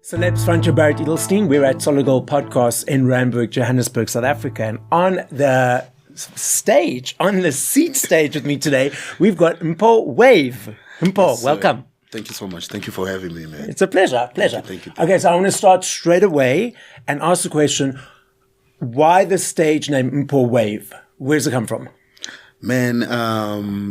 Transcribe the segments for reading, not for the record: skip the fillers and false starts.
Celeb Savant, Barrett Edelstein. We're at Solid Gold Podcasts in Randburg, Johannesburg, South Africa. And on the stage, on the seat stage with me today, we've got Mpho.Wav. Mpho, Yes, welcome. Thank you so much. Thank you for having me, man. It's a pleasure. Thank you. Okay, so I want to start straight away and ask the question, why the stage name Mpho.Wav? Where does it come from? Man,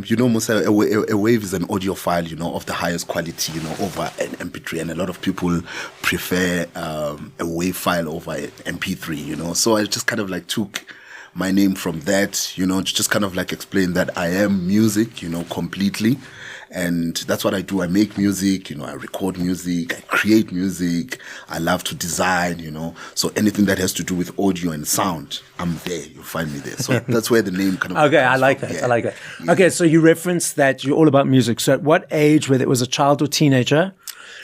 Musa, a wave is an audio file, of the highest quality, over an MP3. And a lot of people prefer a wave file over an MP3, So I just kind of like took my name from that, to just kind of like explain that I am music, completely. And that's what I do. I make music, I record music, I create music, I love to design, So anything that has to do with audio and sound, I'm there. You'll find me there. So that's where the name kind of Okay, I like that. Yeah. I like that. Okay, so you referenced that you're all about music. So at what age, whether it was a child or teenager,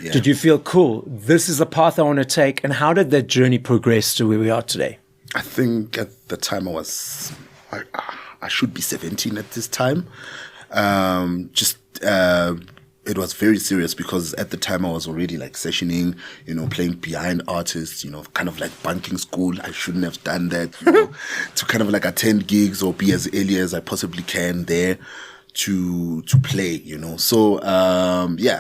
did you feel, cool, this is the path I want to take? And how did that journey progress to where we are today? I think at the time I should be 17 at this time. It was very serious because at the time I was already like sessioning, playing behind artists, kind of like bunking school. I shouldn't have done that, to kind of like attend gigs or be as early as I possibly can there to play, So,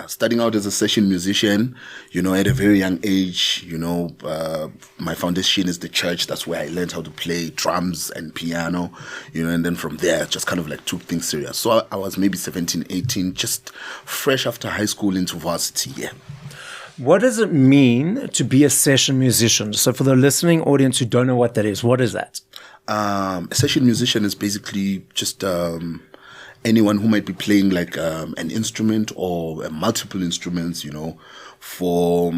starting out as a session musician, at a very young age, my foundation is the church. That's where I learned how to play drums and piano, and then from there, just kind of like took things serious. So I was maybe 17, 18, just fresh after high school into varsity, yeah. What does it mean to be a session musician? So for the listening audience who don't know what that is, what is that? A session musician is basically just anyone who might be playing like an instrument or multiple instruments, for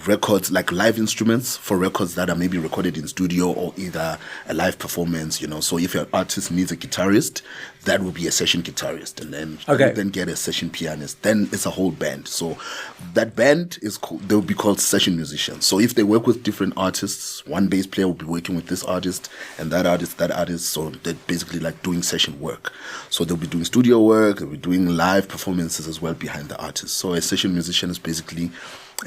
records, like live instruments, for records that are maybe recorded in studio or either a live performance, So if your artist needs a guitarist, that will be a session guitarist, and then then get a session pianist. Then it's a whole band. So that band they'll be called session musicians. So if they work with different artists, one bass player will be working with this artist and that artist. So they're basically like doing session work. So they'll be doing studio work, they'll be doing live performances as well behind the artist. So a session musician is basically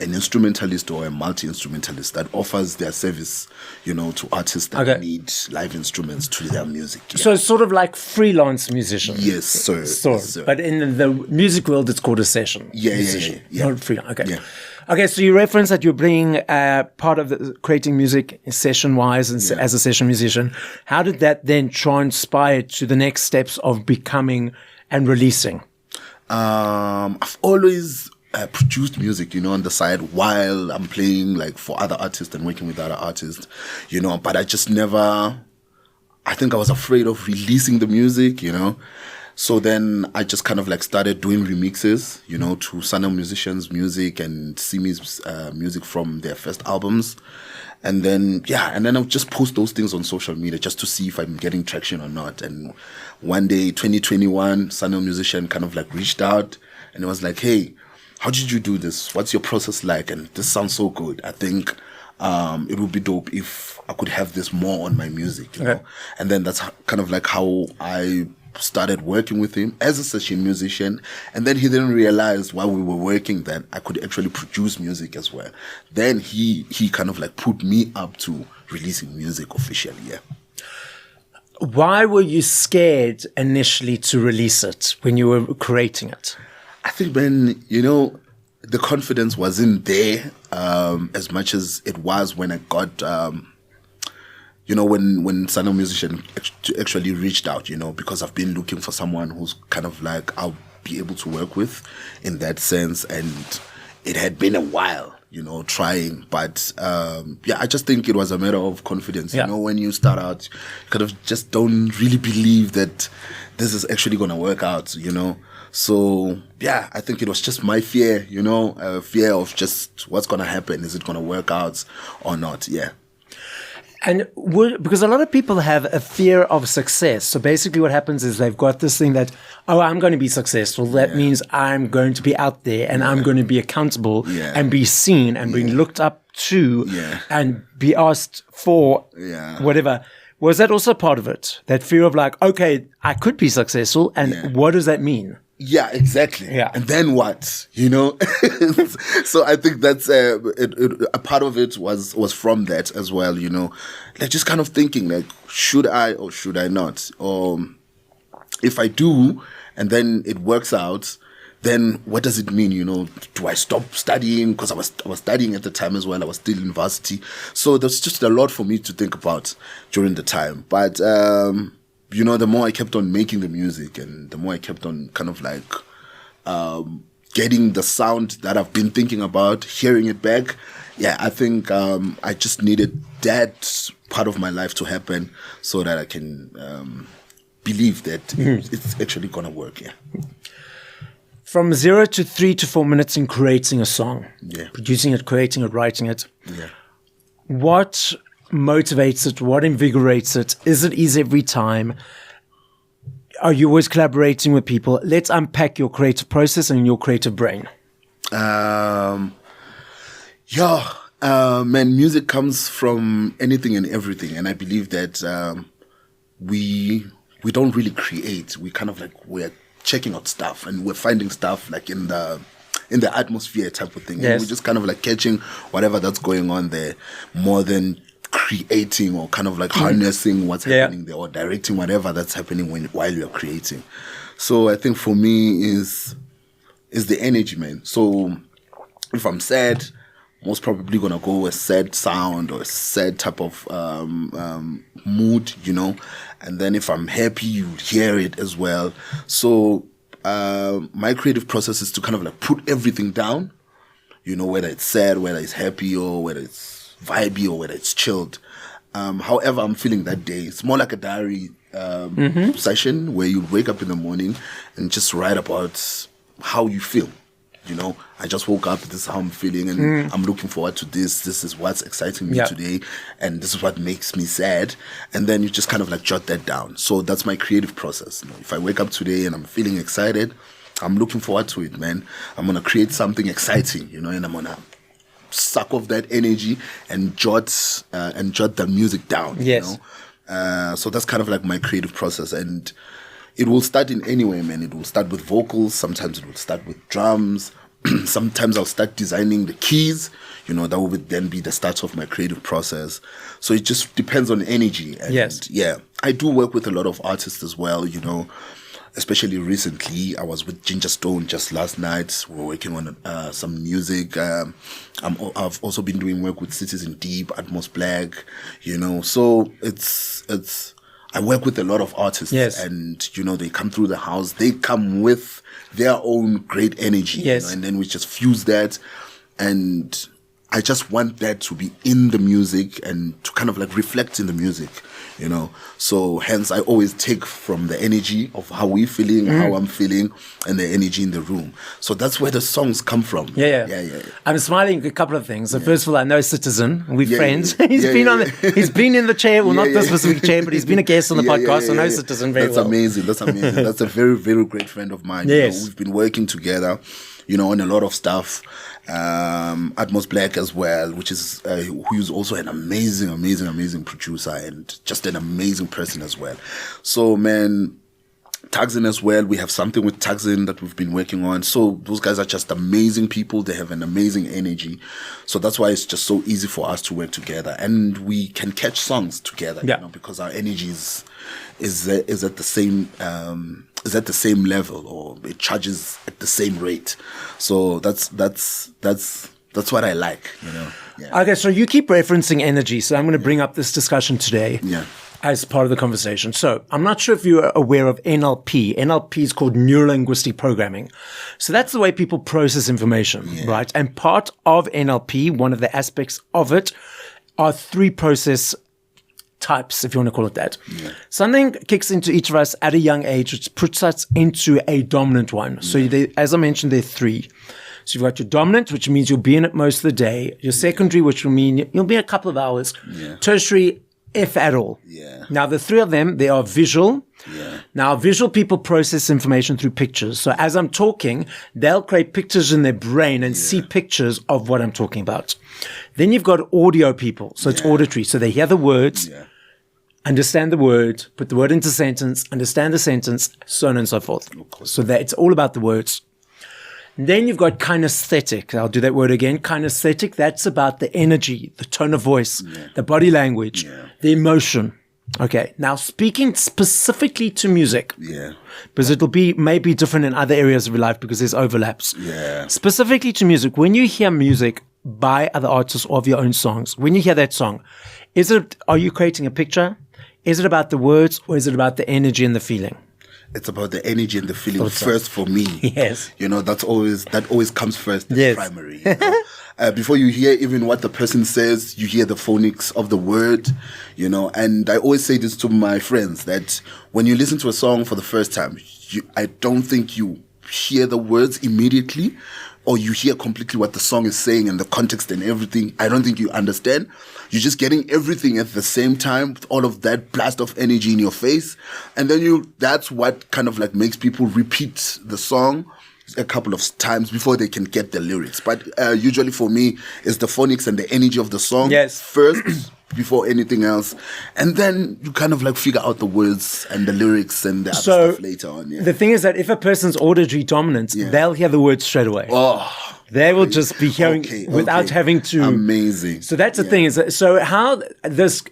an instrumentalist or a multi-instrumentalist that offers their service, to artists that need live instruments to their music. Yeah. So it's sort of like freelance musician. Yes, sir. Yes, sir. But in the music world, it's called a session. Yeah. Not freelance. Okay. Yeah. Okay, so you referenced that you're being part of the creating music session-wise and as a session musician. How did that then transpire to the next steps of becoming and releasing? I've always produced music, on the side while I'm playing like for other artists and working with other artists, but I just never, I think I was afraid of releasing the music, So then I just kind of like started doing remixes, to Sana musicians' music and Simi's music from their first albums. And then I would just post those things on social media just to see if I'm getting traction or not. And one day, 2021, Sana musician kind of like reached out and it was like, hey, how did you do this? What's your process like? And this sounds so good. I think it would be dope if I could have this more on my music, you know? And then that's kind of like how I started working with him as a session musician. And then he didn't realize while we were working that I could actually produce music as well. Then he kind of like put me up to releasing music officially, yeah. Why were you scared initially to release it when you were creating it? I think, man, the confidence wasn't there as much as it was when I got, when Sana Musician actually reached out, because I've been looking for someone who's kind of like I'll be able to work with in that sense. And it had been a while, trying. But, I just think it was a matter of confidence. Yeah. When you start out, you kind of just don't really believe that this is actually going to work out, So, I think it was just my fear, fear of just what's going to happen. Is it going to work out or not? Yeah. And because a lot of people have a fear of success. So basically what happens is they've got this thing that, I'm going to be successful. That means I'm going to be out there and I'm going to be accountable and be seen and be looked up to and be asked for whatever. Was that also part of it? That fear of like, okay, I could be successful. And what does that mean? Yeah, exactly. Yeah. And then what? You know? So I think that's a part of it was from that as well, you know. Like just kind of thinking like, should I or should I not? Or if I do and then it works out, then what does it mean? You know, do I stop studying? Because I was studying at the time as well. I was still in varsity. So there's just a lot for me to think about during the time. But you know, the more I kept on making the music and the more I kept on kind of like getting the sound that I've been thinking about, hearing it back, yeah, I think I just needed that part of my life to happen so that I can believe that it's actually going to work, yeah. From 0 to 3 to 4 minutes in creating a song, Yeah. producing it, creating it, writing it. Yeah. What motivates it? What invigorates it? Is it easy every time? Are you always collaborating with people? Let's unpack your creative process and your creative brain. Man, music comes from anything and everything, and I believe that we don't really create. We kind of like we're checking out stuff and we're finding stuff like in the atmosphere type of thing. Yes. And we're just kind of like catching whatever that's going on there more than creating or kind of like harnessing what's happening there or directing whatever that's happening while you're creating. So I think for me is the energy, man. So if I'm sad, most probably gonna go a sad sound or a sad type of mood, you know. And then if I'm happy, you hear it as well. So my creative process is to kind of like put everything down, you know, whether it's sad, whether it's happy, or whether it's vibey, or whether it's chilled. However I'm feeling that day. It's more like a diary session where you wake up in the morning and just write about how you feel. You know, I just woke up, this is how I'm feeling, and I'm looking forward to this. This is what's exciting me today, and this is what makes me sad. And then you just kind of like jot that down. So that's my creative process. You know, if I wake up today and I'm feeling excited, I'm looking forward to it, man. I'm going to create something exciting, you know, and I'm going to suck off that energy and jot the music down, Yes. you know. So that's kind of like my creative process, and it will start in any way, man. It will start with vocals. Sometimes it will start with drums. Sometimes I'll start designing the keys. You know, that would then be the start of my creative process. So it just depends on energy. And Yes. yeah, I do work with a lot of artists as well, you know. Especially recently, I was with Ginger Stone just last night. We were working on some music. I've also been doing work with Citizen Deep, Atmos Black, you know. So it's I work with a lot of artists, Yes. and you know they come through the house. They come with their own great energy, Yes. you know, and then we just fuse that. And I just want that to be in the music and to kind of like reflect in the music, you know. So hence I always take from the energy of how we're feeling, how I'm feeling, and the energy in the room. So that's where the songs come from. Yeah. I'm smiling at a couple of things. So first of all, I know Citizen. We're friends. He's been in the chair, well, not this specific chair, but he's been a guest on the podcast. So I know Citizen very well. That's amazing. That's a very, very great friend of mine. Yes. You know, we've been working together, you know, on a lot of stuff. Atmos Black as well, which is who is also an amazing producer and just an amazing person as well. So man, Taxin as well, we have something with Taxin that we've been working on. So those guys are just amazing people. They have an amazing energy. So that's why it's just so easy for us to work together, and we can catch songs together, you know, because our energy is at the same level, or it charges at the same rate. So that's what I like, you know. Yeah. Okay, so you keep referencing energy. So I'm going to bring up this discussion today as part of the conversation. So I'm not sure if you're aware of NLP. NLP is called neuro-linguistic programming. So that's the way people process information, right? And part of NLP, one of the aspects of it, are 3 process types, if you want to call it that. Something kicks into each of us at a young age, which puts us into a dominant one. So as I mentioned, there are 3. So you've got your dominant, which means you'll be in it most of the day. Your secondary, which will mean you'll be a couple of hours. Tertiary, if at all. Now, the 3 of them, they are visual. Now, visual people process information through pictures. So as I'm talking, they'll create pictures in their brain and see pictures of what I'm talking about. Then you've got audio people. So it's auditory. So they hear the words. understand the word, put the word into sentence, understand the sentence, so on and so forth. So that it's all about the words. And then you've got kinesthetic. I'll do that word again. Kinesthetic, that's about the energy, the tone of voice, the body language, the emotion. Okay. Now, speaking specifically to music. Yeah. Because it'll be maybe different in other areas of your life because there's overlaps. Yeah. Specifically to music, when you hear music by other artists or of your own songs, when you hear that song, are you creating a picture? Is it about the words or is it about the energy and the feeling? It's about the energy and the feeling first for me. Yes. You know, that always comes first. That's Yes. primary. You know? Before you hear even what the person says, you hear the phonics of the word, you know. And I always say this to my friends, that when you listen to a song for the first time, I don't think you hear the words immediately, or you hear completely what the song is saying and the context and everything. I don't think you understand. You're just getting everything at the same time, with all of that blast of energy in your face. And then that's what kind of like makes people repeat the song a couple of times before they can get the lyrics. But usually for me, it's the phonics and the energy of the song first, before anything else. And then you kind of like figure out the words and the lyrics and the other stuff later on. Yeah. The thing is that if a person's auditory dominant, they'll hear the words straight away. Oh, they will just be hearing without having to. Amazing. So that's the thing. So how this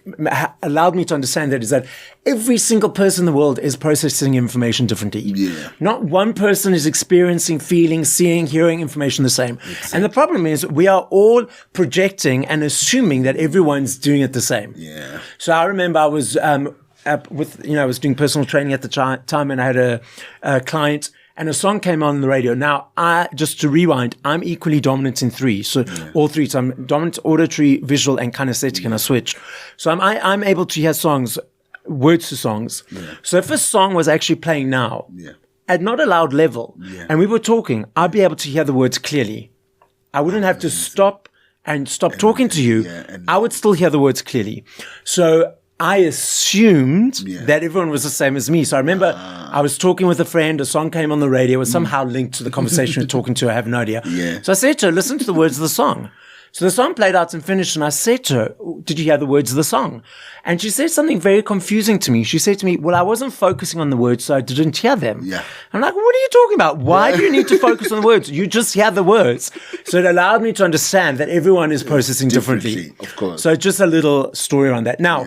allowed me to understand that is that every single person in the world is processing information differently. Yeah. Not one person is experiencing, feeling, seeing, hearing information the same. Exactly. And the problem is we are all projecting and assuming that everyone's doing it the same. Yeah. So I remember I was I was doing personal training at the time, and I had a client. And a song came on the radio. Now, just to rewind, I'm equally dominant in three. So all three. So I'm dominant, auditory, visual, and kinesthetic, and I switch. So I'm able to hear songs, words to songs. Yeah. So if a song was actually playing now, at not a loud level, and we were talking, I'd be able to hear the words clearly. I wouldn't have to stop talking to you. I would still hear the words clearly. So I assumed that everyone was the same as me. So I remember I was talking with a friend, a song came on the radio, it was somehow linked to the conversation we were talking to, I have no idea. Yeah. So I said to her, listen to the words of the song. So the song played out and finished, and I said to her, did you hear the words of the song? And she said something very confusing to me. She said to me, well, I wasn't focusing on the words, so I didn't hear them. Yeah. I'm like, what are you talking about? Why do you need to focus on the words? You just hear the words. So it allowed me to understand that everyone is processing differently. Of course. So just a little story around that. Now,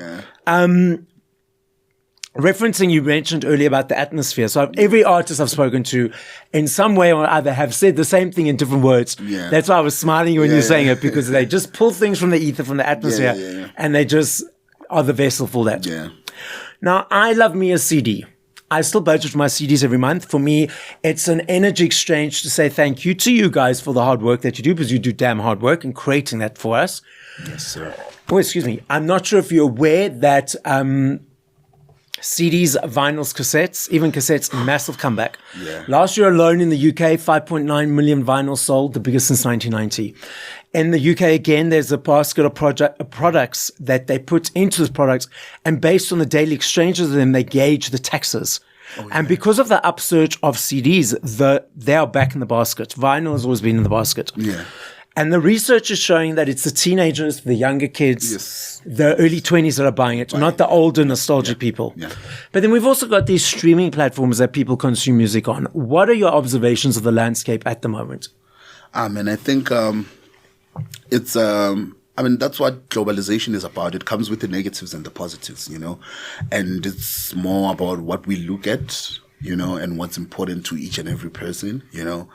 referencing, you mentioned earlier about the atmosphere. So every artist I've spoken to in some way or other have said the same thing in different words. Yeah. That's why I was smiling when you were saying it, because they just pull things from the ether, from the atmosphere, and they just are the vessel for that. Yeah. Now, I love me a CD. I still budget for my CDs every month. For me, it's an energy exchange to say thank you to you guys for the hard work that you do, because you do damn hard work in creating that for us. Yes, sir. Oh, excuse me. I'm not sure if you're aware that CDs, vinyls, cassettes, even cassettes, massive comeback. Yeah. Last year alone in the UK, 5.9 million vinyls sold, the biggest since 1990. In the UK, again, there's a basket of products that they put into those products, and based on the daily exchanges of them, they gauge the taxes. Oh, yeah. And because of the upsurge of CDs, they are back in the basket. Vinyl has always been in the basket. Yeah. And the research is showing that it's the teenagers, the younger kids, the early 20s that are buying it, not the older nostalgic people. Yeah. But then we've also got these streaming platforms that people consume music on. What are your observations of the landscape at the moment? And I think it's that's what globalization is about. It comes with the negatives and the positives, you know, and it's more about what we look at, you know, and what's important to each and every person, you know.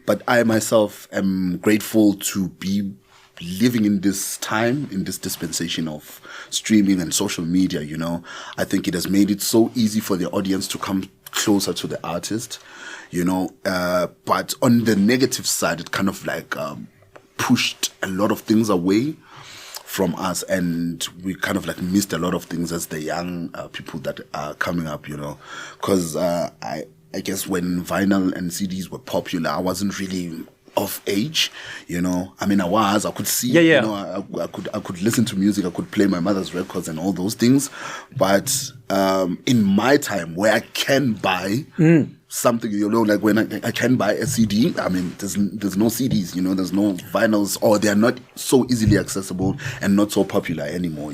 But I myself am grateful to be living in this time, in this dispensation of streaming and social media, you know. I think it has made it so easy for the audience to come closer to the artist, you know. But on the negative side, it kind of like pushed a lot of things away from us, and we kind of like missed a lot of things as the young people that are coming up, you know. Because I guess when vinyl and CDs were popular, I wasn't really of age, you know. I mean, I could see, you know, I could listen to music, I could play my mother's records and all those things. But in my time, where I can buy something, like when I can buy a CD. I mean, there's no CDs, there's no vinyls, or they're not so easily accessible and not so popular anymore.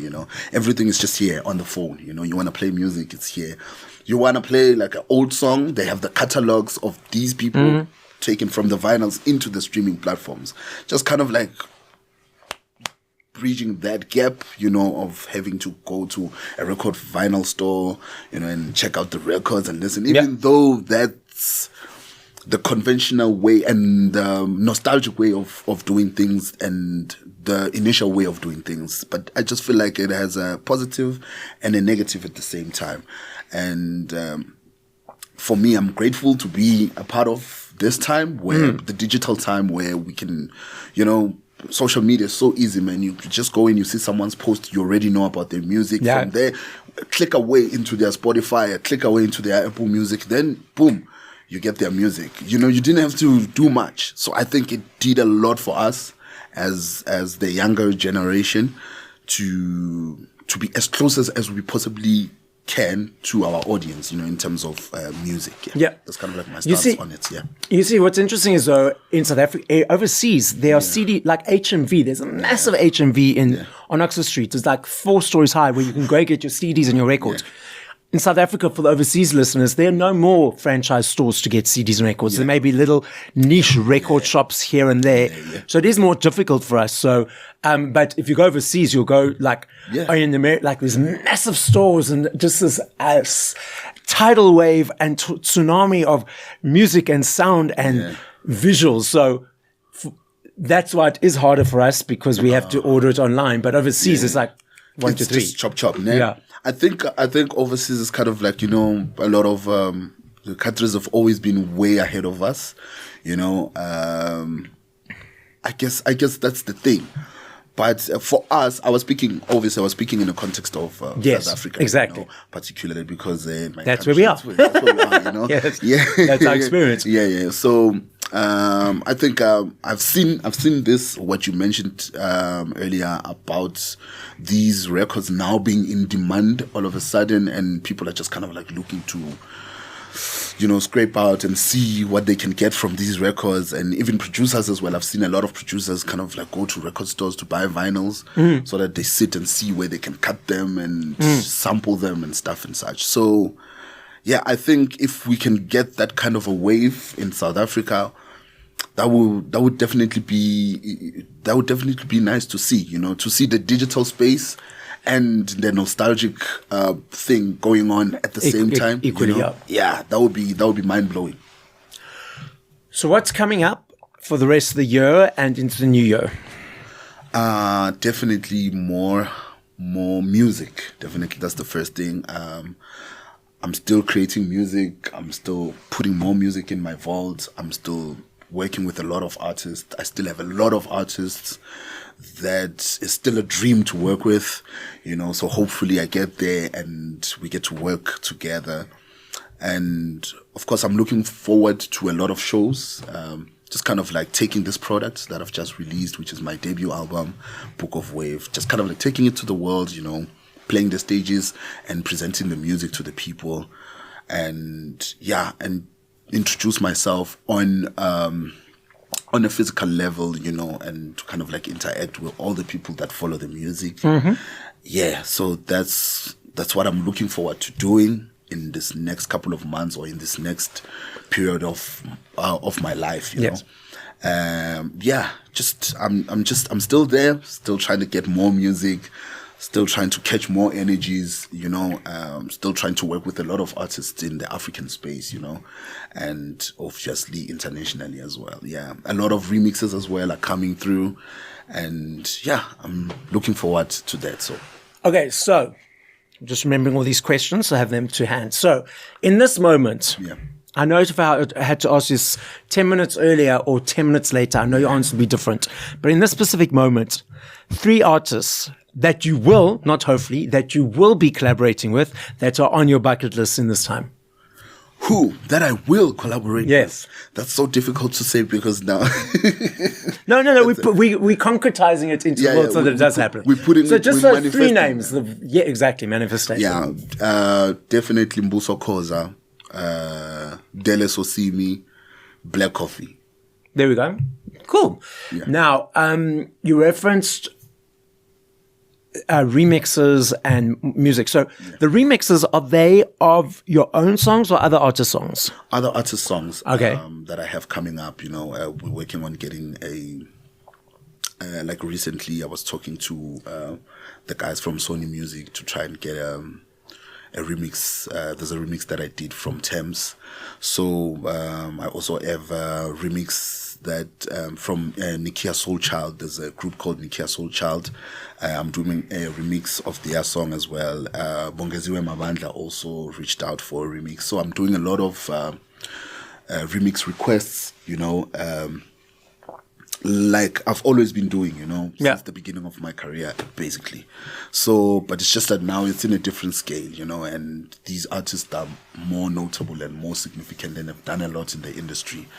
Everything is just here on the phone. You want to play music, it's here. You want to play like an old song, they have the catalogs of these people taken from the vinyls into the streaming platforms. Just kind of like bridging that gap, of having to go to a record vinyl store, and check out the records and listen, even though that's the conventional way and the nostalgic way of doing things and the initial way of doing things. But I just feel like it has a positive and a negative at the same time. And for me, I'm grateful to be a part of this time where the digital time where we can, social media is so easy, man. You just go in, you see someone's post, you already know about their music. Yeah. From there, click away into their Spotify, click away into their Apple Music, then boom, you get their music. You didn't have to do much. So I think it did a lot for us as the younger generation to be as close as we possibly can to our audience, in terms of music. Yeah. That's kind of like my stance on it. Yeah. You see, what's interesting is though, in South Africa, overseas, there are CD, like HMV, there's a massive HMV on Oxford Street. It's like 4 stories high where you can go get your CDs and your records. Yeah. In South Africa, for the overseas listeners, there are no more franchise stores to get CDs and records. There may be little niche record shops here and there. So it is more difficult for us. So, but if you go overseas, you'll go like, in America, like there's massive stores and just this tidal wave and tsunami of music and sound and visuals. So that's why it is harder for us, because we have to order it online. But overseas, it's like 1, 2, 3. Just chop. Yeah. I think overseas is kind of like, a lot of the countries have always been way ahead of us. I guess that's the thing. But for us, I was speaking in the context of South Africa. Exactly. Particularly because that's where we are. That's where we are, Yes. Yeah. That's our experience. Yeah. So I think I've seen this, what you mentioned earlier about these records now being in demand all of a sudden, and people are just kind of like looking to scrape out and see what they can get from these records. And even producers as well. I've seen a lot of producers kind of like go to record stores to buy vinyls so that they sit and see where they can cut them and sample them and stuff and such. So yeah, I think if we can get that kind of a wave in South Africa, that would definitely be nice to see, to see the digital space and the nostalgic thing going on at the same time. Equally, yeah, that would be mind blowing. So what's coming up for the rest of the year and into the new year? Definitely more music. Definitely, that's the first thing. I'm still creating music. I'm still putting more music in my vault. I'm still working with a lot of artists. I still have a lot of artists that is still a dream to work with, so hopefully I get there and we get to work together. And of course, I'm looking forward to a lot of shows, just kind of like taking this product that I've just released, which is my debut album, Mpho.Wav, just kind of like taking it to the world, playing the stages and presenting the music to the people, and introduce myself on a physical level, and to kind of like interact with all the people that follow the music. Yeah, so that's what I'm looking forward to doing in this next couple of months, or in this next period of my life. You know, I'm still there, still trying to get more music, still trying to catch more energies, still trying to work with a lot of artists in the African space, and obviously internationally as well. Yeah, a lot of remixes as well are coming through, and I'm looking forward to that. So, okay, so just remembering all these questions, so I have them to hand. So, in this moment, I know if I had to ask this 10 minutes earlier or 10 minutes later, I know your answer would be different. But in this specific moment, 3 artists that you will, not hopefully, that you will be collaborating with that are on your bucket list in this time. Who that I will collaborate with? That's so difficult to say because now. No. We're concretizing it into the world so that it does happen. We put it. So just those 3 names. Exactly. Manifestation. Yeah, definitely Mpho.Wav, Dele Sosimi, Black Coffee. There we go. Cool. Yeah. Now, you referenced remixes and music. So the remixes, are they of your own songs or other artist songs? Other artist songs. Okay. That I have coming up. We're working on getting a. Like recently, I was talking to the guys from Sony Music to try and get a remix. There's a remix that I did from Thames. So I also have a remix that from Nikia Soulchild. There's a group called Nikia Soulchild. I'm doing a remix of their song as well. Bongeziwe Mabandla also reached out for a remix. So I'm doing a lot of remix requests, like I've always been doing, since the beginning of my career, basically. So, but it's just that now it's in a different scale, and these artists are more notable and more significant and have done a lot in the industry.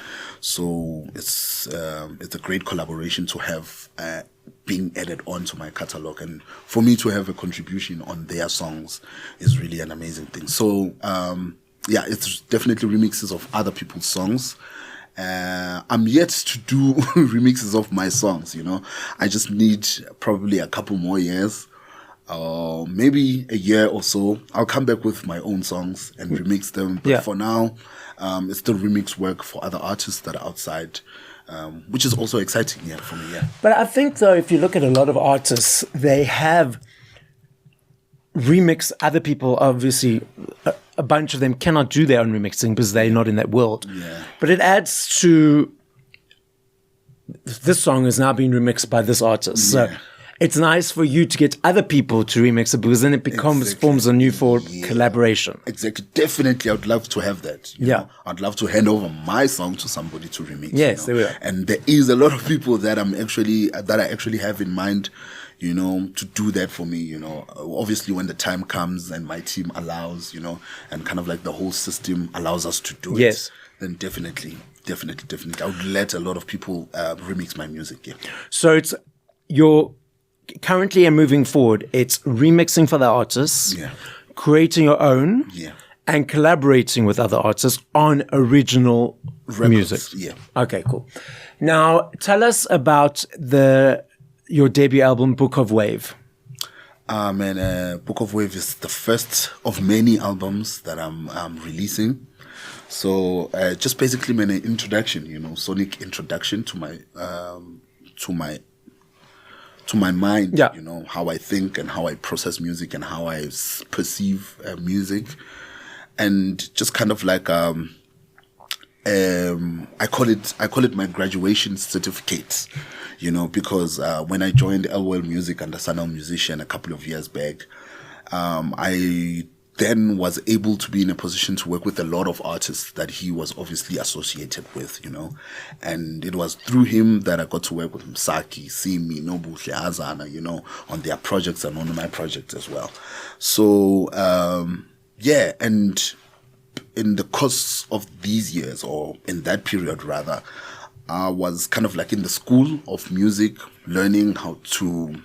So it's a great collaboration to have being added onto my catalog, and for me to have a contribution on their songs is really an amazing thing. So, it's definitely remixes of other people's songs. I'm yet to do remixes of my songs, I just need probably a couple more years, maybe a year or so. I'll come back with my own songs and remix them. But for now, it's still remix work for other artists that are outside, which is also exciting, for me, But I think, though, if you look at a lot of artists, they have remix other people. Obviously, a bunch of them cannot do their own remixing because they're not in that world. Yeah. But it adds to this song is now being remixed by this artist. So it's nice for you to get other people to remix it, because then it forms a new collaboration. Exactly. Definitely, I would love to have that. I'd love to hand over my song to somebody to remix. Yes, there we are. And there is a lot of people that I actually have in mind, to do that for me, obviously when the time comes and my team allows, and kind of like the whole system allows us to do it, then definitely, I would let a lot of people remix my music. Yeah. So it's your currently and moving forward, it's remixing for the artists, creating your own, and collaborating with other artists on original music. Yeah. Okay, cool. Now tell us about your debut album, Mpho.Wav. Mpho.Wav is the first of many albums that I'm releasing. So just basically an introduction, sonic introduction to my mind, how I think and how I process music and how I perceive music, and just kind of like I call it my graduation certificate. Because when I joined LWL Music under Sanal Musician a couple of years back, I then was able to be in a position to work with a lot of artists that he was obviously associated with, and it was through him that I got to work with Msaki, Simi, Nobuhle, Azana, on their projects and on my project as well. So, and in the course of these years, or in that period rather, I was kind of like in the school of music, learning how to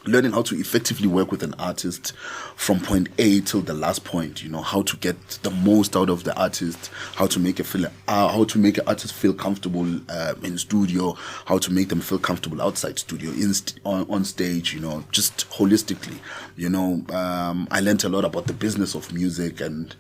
effectively work with an artist from point A till the last point, how to get the most out of the artist, how to make an artist feel comfortable in studio, how to make them feel comfortable outside studio, on stage, just holistically. I learned a lot about the business of music and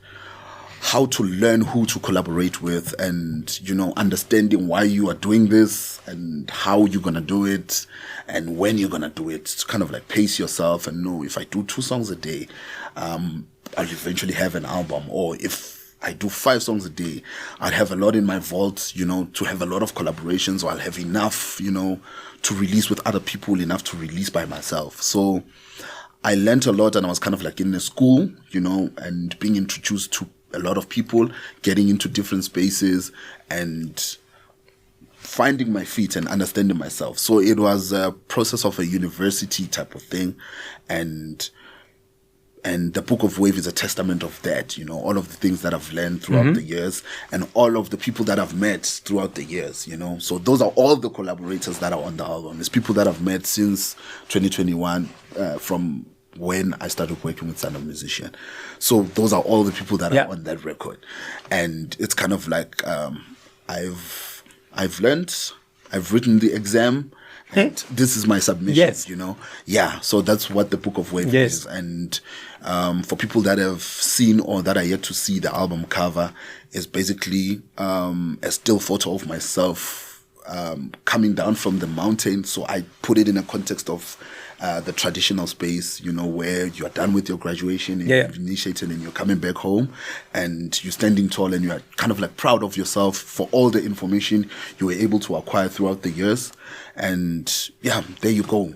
how to learn who to collaborate with, and understanding why you are doing this and how you're gonna do it and when you're gonna do it, to kind of like pace yourself and know, if I do 2 songs a day, I'll eventually have an album. Or if I do 5 songs a day, I'll have a lot in my vault, to have a lot of collaborations, or I'll have enough, to release with other people, enough to release by myself. So I learned a lot, and I was kind of like in the school, and being introduced to a lot of people, getting into different spaces and finding my feet and understanding myself. So it was a process of a university type of thing, and the Mpho.Wav is a testament of that, all of the things that I've learned throughout the years, and all of the people that I've met throughout the years, So those are all the collaborators that are on the album. It's people that I've met since 2021, from when I started working with Celeb Musician. So those are all the people that are on that record. And it's kind of like, I've learned, I've written the exam, and this is my submission, you know? Yeah, so that's what the Mpho.Wav is. And for people that have seen or that are yet to see the album cover, is basically a still photo of myself coming down from the mountain. So I put it in a context of the traditional space, you know, where you are done with your graduation and you've initiated and you're coming back home and you're standing tall and you're kind of like proud of yourself for all the information you were able to acquire throughout the years. And yeah, there you go.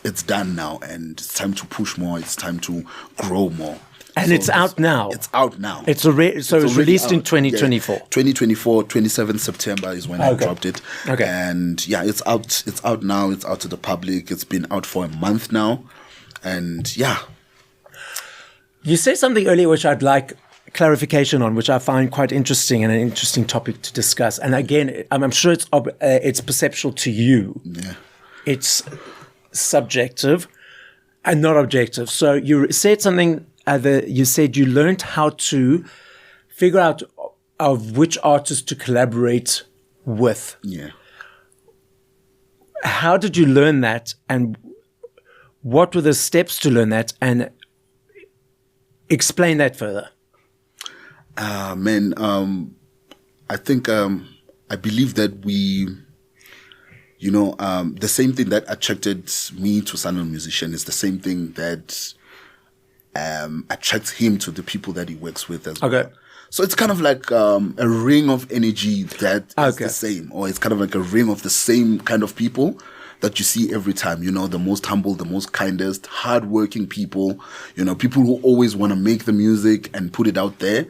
It's done now, and it's time to push more. It's time to grow more. And so it's out now. It's out now. It's released out in 2024. 2024, 27th September is when I dropped it. Okay. And yeah, it's out. It's out now. It's out to the public. It's been out for a month now. And yeah. You said something earlier which I'd like clarification on, which I find quite interesting and an interesting topic to discuss. And again, I'm sure it's perceptual to you. Yeah. It's subjective and not objective. So you said something. You said you learned how to figure out of which artists to collaborate with. Yeah. How did you learn that, and what were the steps to learn that? And explain that further. I think I believe that the same thing that attracted me to Celeb Musician is the same thing that attracts him to the people that he works with as well. So it's kind of like a ring of energy that is the same, or it's kind of like a ring of the same kind of people that you see every time, you know, the most humble, the most kindest, hardworking people, you know, people who always want to make the music and put it out there,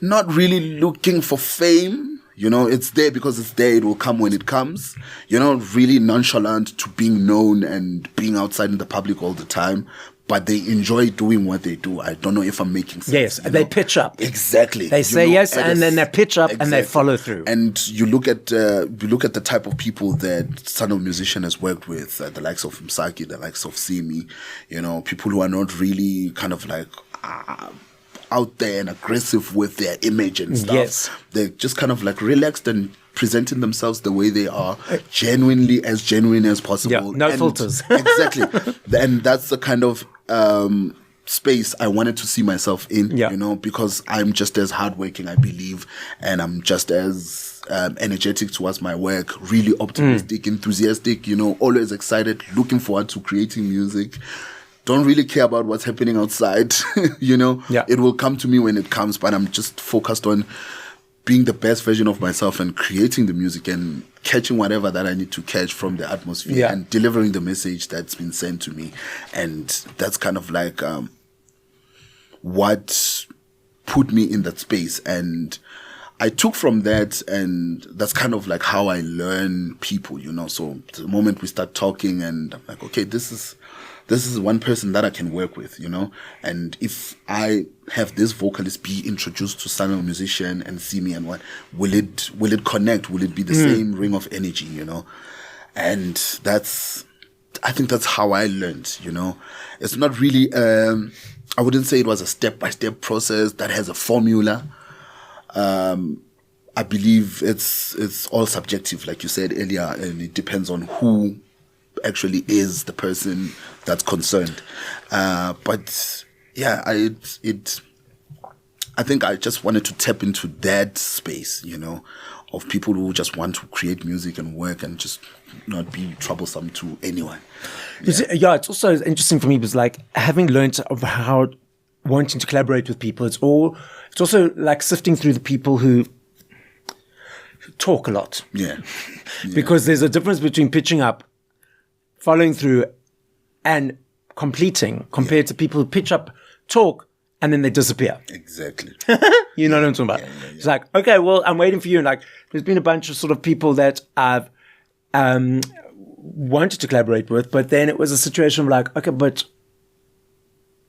not really looking for fame. You know, it's there because it's there. It will come when it comes. You're not really nonchalant to being known and being outside in the public all the time, but they enjoy doing what they do. I don't know if I'm making sense. Yes, they pitch up. Exactly. They say yes, and then they pitch up and they follow through. And you look at the type of people that Celeb Musician has worked with, the likes of Msaki, the likes of Simi, you know, people who are not really kind of like out there and aggressive with their image and stuff. Yes. They're just kind of like relaxed and presenting themselves the way they are, genuine as possible. Yeah, no filters. Exactly. And that's the kind of space I wanted to see myself in, you know, because I'm just as hardworking, I believe, and I'm just as energetic towards my work, really optimistic, enthusiastic, you know, always excited, looking forward to creating music. Don't really care about what's happening outside, you know. Yeah. It will come to me when it comes, but I'm just focused on being the best version of myself and creating the music and catching whatever that I need to catch from the atmosphere and delivering the message that's been sent to me. And that's kind of like what put me in that space. And I took from that, and that's kind of like how I learn people, you know. So the moment we start talking, and I'm like, okay, this is one person that I can work with, you know. And if I have this vocalist be introduced to Celeb Musician and see me, and what will it connect? Will it be the same ring of energy, you know? And I think that's how I learned, you know. It's not really I wouldn't say it was a step-by-step process that has a formula. I believe it's all subjective, like you said earlier, and it depends on who actually is the person that's concerned. But yeah, I think I just wanted to tap into that space, you know, of people who just want to create music and work and just not be troublesome to anyone. Yeah, it's also interesting for me because, like, having learned of how wanting to collaborate with people, it's also like sifting through the people who talk a lot. Yeah. Because there's a difference between pitching up, following through, and completing compared to people who pitch up, talk, and then they disappear. Exactly. You know what I'm talking about? Yeah. It's like, okay, well, I'm waiting for you. And like, there's been a bunch of sort of people that I've wanted to collaborate with, but then it was a situation of like, okay, but it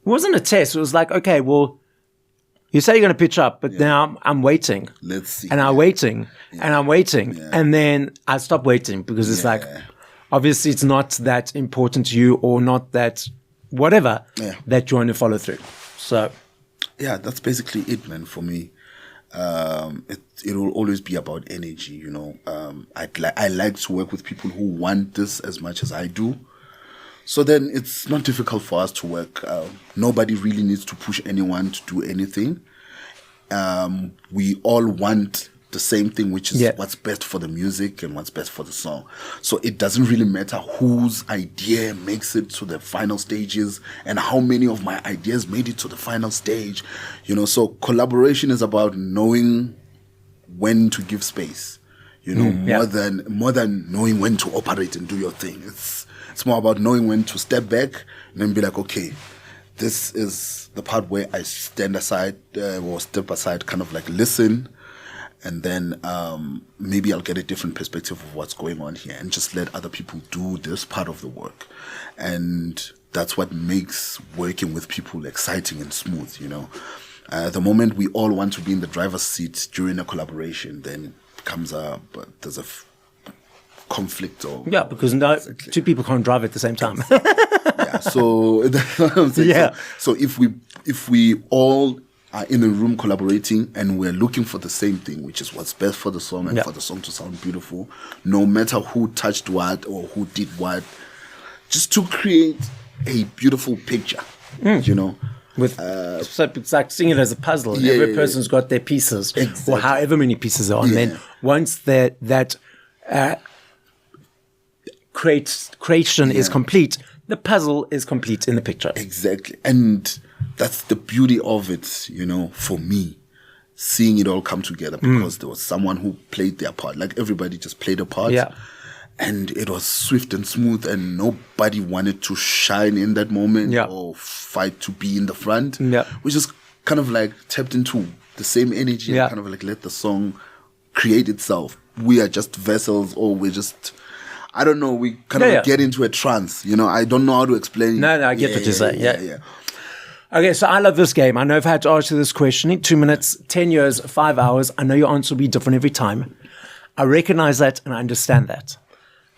wasn't a test. It was like, okay, well, you say you're going to pitch up, but now I'm waiting. Let's see. And I'm waiting, and I'm waiting. Yeah. And then I stop waiting because it's like, obviously it's not that important to you, or not that whatever, Yeah. that you want to follow through. So, yeah, that's basically it, man. For me, it will always be about energy. You know, I like to work with people who want this as much as I do. So then it's not difficult for us to work. Nobody really needs to push anyone to do anything. We all want the same thing, which is what's best for the music and what's best for the song. So it doesn't really matter whose idea makes it to the final stages and how many of my ideas made it to the final stage. You know, so collaboration is about knowing when to give space, you know, more than knowing when to operate and do your thing. It's more about knowing when to step back and then be like, okay, this is the part where I stand aside or step aside, kind of like listen. And then maybe I'll get a different perspective of what's going on here and just let other people do this part of the work. And that's what makes working with people exciting and smooth, you know. The moment we all want to be in the driver's seat during a collaboration, then comes there's a conflict. Because two people can't drive at the same time. So that's what I'm saying. So if we all are in a room collaborating and we're looking for the same thing, which is what's best for the song and for the song to sound beautiful, no matter who touched what or who did what, just to create a beautiful picture, you know. So it's like seeing it as a puzzle, and every person's got their pieces, or however many pieces there are. And then once that creation is complete, the puzzle is complete in the picture. Exactly. And that's the beauty of it, you know, for me, seeing it all come together, because there was someone who played their part. Like everybody just played a part. Yeah. And it was swift and smooth, and nobody wanted to shine in that moment or fight to be in the front. Yeah. We just kind of like tapped into the same energy and kind of like let the song create itself. We are just vessels, or we're just, I don't know, we kind of get into a trance. You know, I don't know how to explain it. No, I get what you're saying. Yeah. Okay, so I love this game. I know if I had to ask you this question in 2 minutes, 10 years, 5 hours, I know your answer will be different every time. I recognize that and I understand that.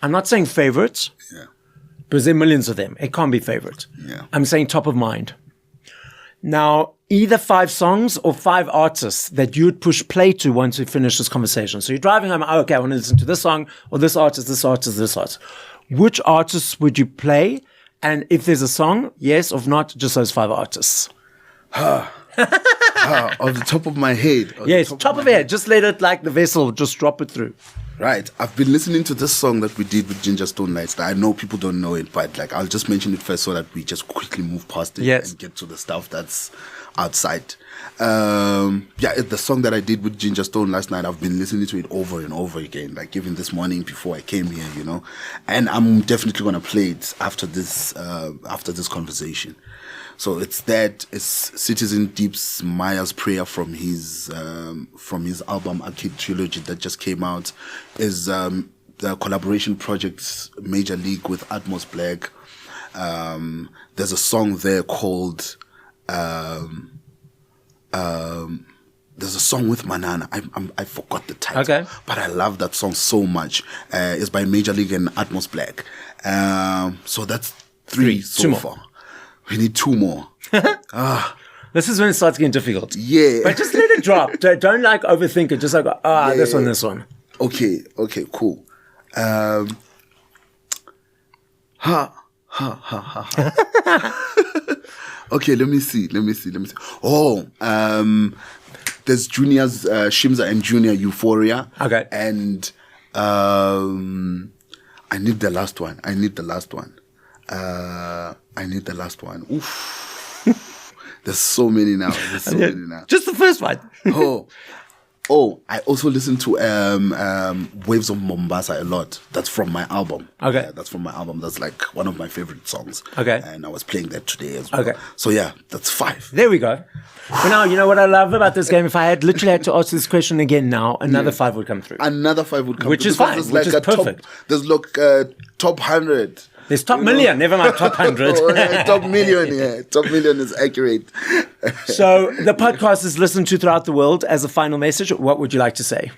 I'm not saying favorites, because there are millions of them. It can't be favorite. Yeah. I'm saying top of mind. Now, either 5 songs or 5 artists that you would push play to once we finish this conversation. So you're driving home, okay, I want to listen to this song, or this artist, this artist, this artist. Which artists would you play? And if there's a song, yes, or not, just those 5 artists. Off the top of my head. Yes, top of your head. Just let it, like the vessel, just drop it through. Right. I've been listening to this song that we did with Ginger Stone Lights. I know people don't know it, but like I'll just mention it first so that we just quickly move past it and get to the stuff that's outside. The song that I did with Ginger Stone last night, I've been listening to it over and over again, like even this morning before I came here, you know. And I'm definitely gonna play it after this conversation. So it's Citizen Deep's Maya's Prayer from his album Arcade Trilogy that just came out, is the collaboration project Major League with Atmos Black. There's a song there called there's a song with Manana. I forgot the title, but I love that song so much. It's by Major League and Atmos Black. So that's 3 so far. We need 2 more. This is when it starts getting difficult. Yeah. But just let it drop. Don't like overthink it. Just like, this one. Okay, cool. Okay, let me see. Oh, there's Junior's Shimza and Junior Euphoria. Okay. And I need the last one. Oof. There's so many now. Just the first one. I also listen to Waves of Mombasa a lot. That's from my album. Okay. That's from my album. That's like one of my favorite songs. Okay. And I was playing that today as well. Okay. So yeah, that's 5. There we go. But now, you know what I love about this game? If I had literally had to ask this question again now, another 5 would come through. Which is fine. Which is perfect. There's top 100. There's top million, never mind top 100. Top million, Top million is accurate. So the podcast is listened to throughout the world. As a final message, what would you like to say?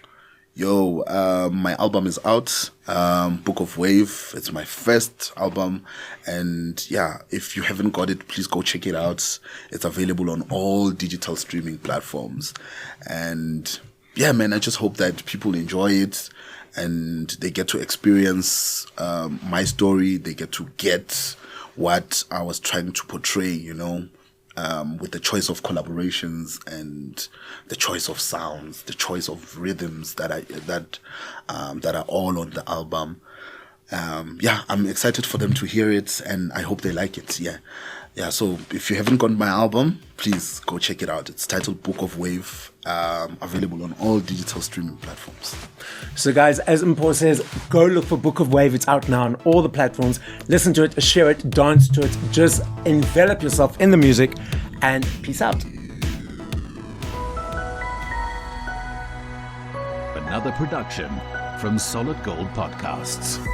My album is out. Mpho.Wav. It's my first album. And yeah, if you haven't got it, please go check it out. It's available on all digital streaming platforms. And yeah, man, I just hope that people enjoy it and they get to experience my story. They get to get what I was trying to portray, with the choice of collaborations and the choice of sounds, the choice of rhythms that are all on the album. I'm excited for them to hear it, and I hope they like it. Yeah. So if you haven't gotten my album, please go check it out. It's titled Mpho.Wav, available on all digital streaming platforms. So guys, as Mpho says, go look for Mpho.Wav. It's out now on all the platforms. Listen to it, share it, dance to it, just envelop yourself in the music, and peace out. Another production from Solid Gold Podcasts.